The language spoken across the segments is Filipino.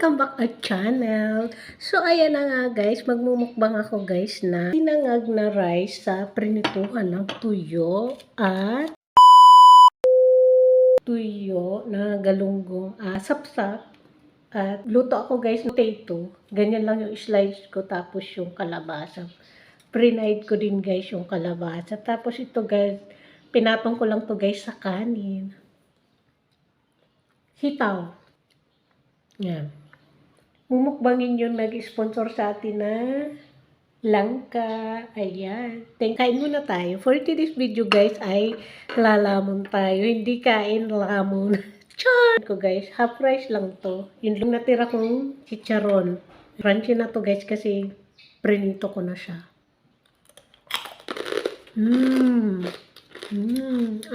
Welcome back at channel. So, ayan na nga guys, magmumukbang ako guys na tinangag na rice sa prinituhan ng tuyo at tuyo na galunggong sapsap. At luto ako guys ng potato. Ganyan lang yung slice ko tapos yung kalabasa. Pre-night ko din guys yung kalabasa. Tapos ito guys, pinatong ko lang to guys sa kanin. Sitaw. Yan. Mumukbangin yung nag-sponsor sa atin na langka. Ayan. Kain muna tayo. For today's video guys ay lalamon tayo. Hindi kain lamon. Char! Ko guys, half rice lang to. Yun lang natira kong chicharon. Crunchy na to guys kasi prinito ko na siya.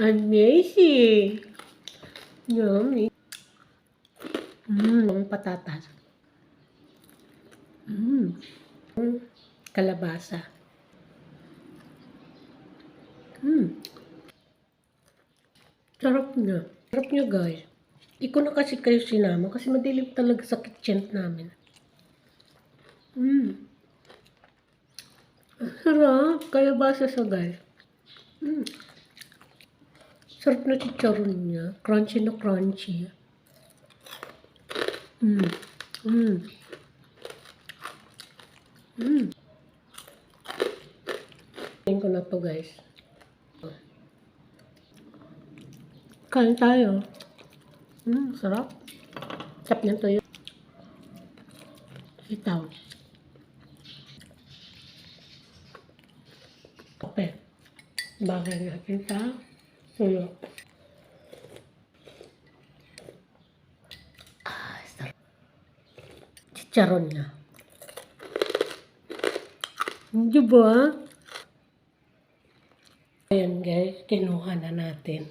Amazing! Yummy. Ang patatas. Kalabasa. Sarap niya. Sarap niya guys. Di ko na kasi kayo sinama kasi madilim talaga sa kitchen namin. Sarap. Kalabasa sa guys. Sarap na chicharon niya. Crunchy na crunchy. Tingin ko na to guys. Kain tayo. Sarap. Sarap niya to yun. Sitaw. Kape. Bagay natin sa tuyo. Sarap. Chicharon niya. Hindi ba? Ayan guys, kinuha na natin.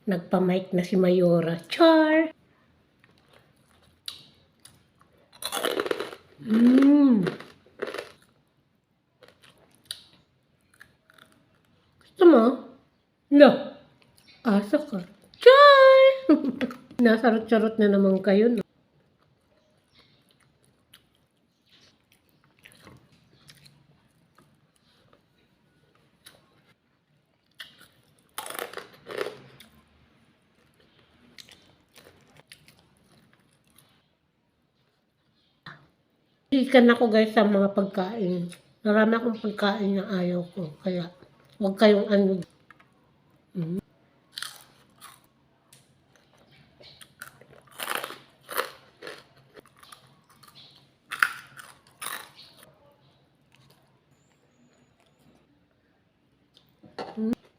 Nagpa-mic na si Mayora. Char! Gusto mo? No. Asa ka. Char! Nasarot-sarot na naman kayo, no? Ikan ako guys sa mga pagkain. Marami akong pagkain na ayaw ko. Kaya, huwag kayong ano.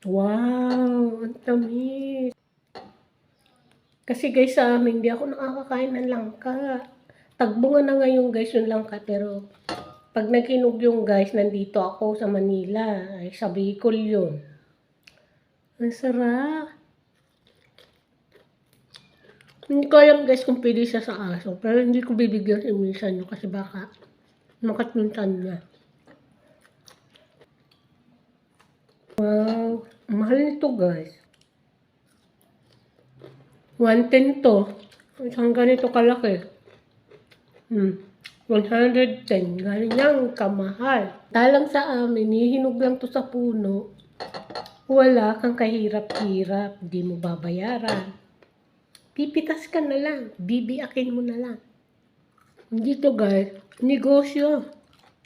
Wow! Ang tamis! Kasi guys sa amin, hindi ako nakakakain ng langka. Tagbunga na ngayon guys yung langka, pero pag naghinog yung guys, nandito ako sa Manila. Ay, sa Bicol yun. Ang sarap. Hindi ko alam guys kung pwede siya sa aso, pero hindi ko bibigyan si minsan yun kasi baka makatuntan niya. Wow, mahal nito guys. 110 to. Isang ganito kalaki. 110. Ganyang kamahal. Talang sa amin, hihinog lang to sa puno. Wala kang kahirap-hirap. Di mo babayaran. Pipitas ka na lang. Bibiakin mo na lang. Dito guys, negosyo.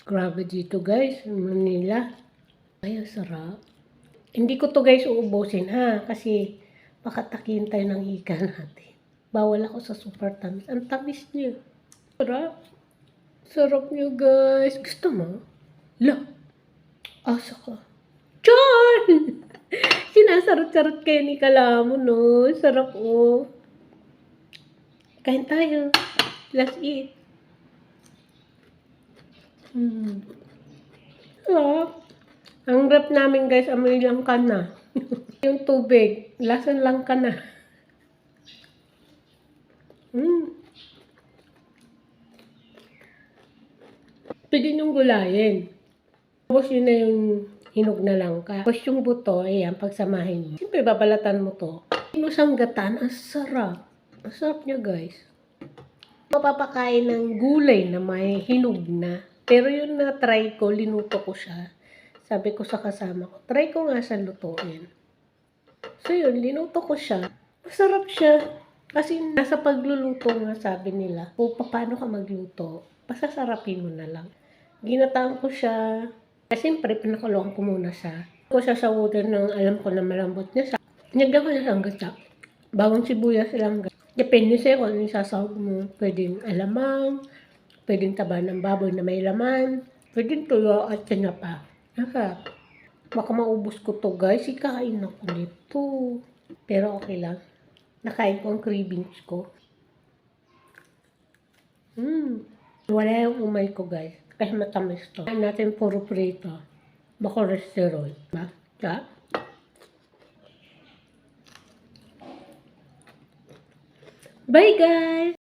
Grabe dito guys, Manila. Ay, sarap. Hindi ko to guys uubusin ha. Kasi baka takihin tayo ng hika natin. Bawal ako sa super tamis. Ang tamis niya. Sarap. Sarap niyo guys. Gusto mo? La. Asa ka. Char! Sinasarot-sarot kayo ni Kalamo, no? Sarap, oh. Kain tayo. Let's eat. Sarap. Ang rap namin guys, amoy lang ka na. Yung tubig, lasan lang ka na. Pwede niyong gulayin. Tapos yun na yung hinog na langka. Tapos yung buto, ayan, pagsamahin mo. Siyempre, babalatan mo to. Inusamgatan, ang sarap. Ang sarap niya, guys. Mapapakain ng gulay na may hinog na. Pero yun na try ko, linuto ko siya. Sabi ko sa kasama ko, try ko nga siya lutuin. So yun, linuto ko siya. Masarap siya. Kasi nasa pagluluto nga sabi nila, kung paano ka magluto, pasasarapin mo na lang. Ginataan ko siya. Kasi siyempre, pinakuluan ko muna siya. Ko siya sa water ng alam ko na malambot niya siya. Nagyan ko na siyang gata. Bawang sibuyas lang. Depende sa'yo kung ano yung sasahog mo. Pwedeng alamang, pwedeng taba ng baboy na may laman, pwedeng tuyo at tinapa. Nasarap. Baka maubos ko to guys, ikain ako nito. Pero okay lang. Nakain ko ang cravings ko. Wala yung umay ko guys. Kasi matamis to. Kain natin puro prito. Baka cholesterol. Diba? Diba? Bye guys!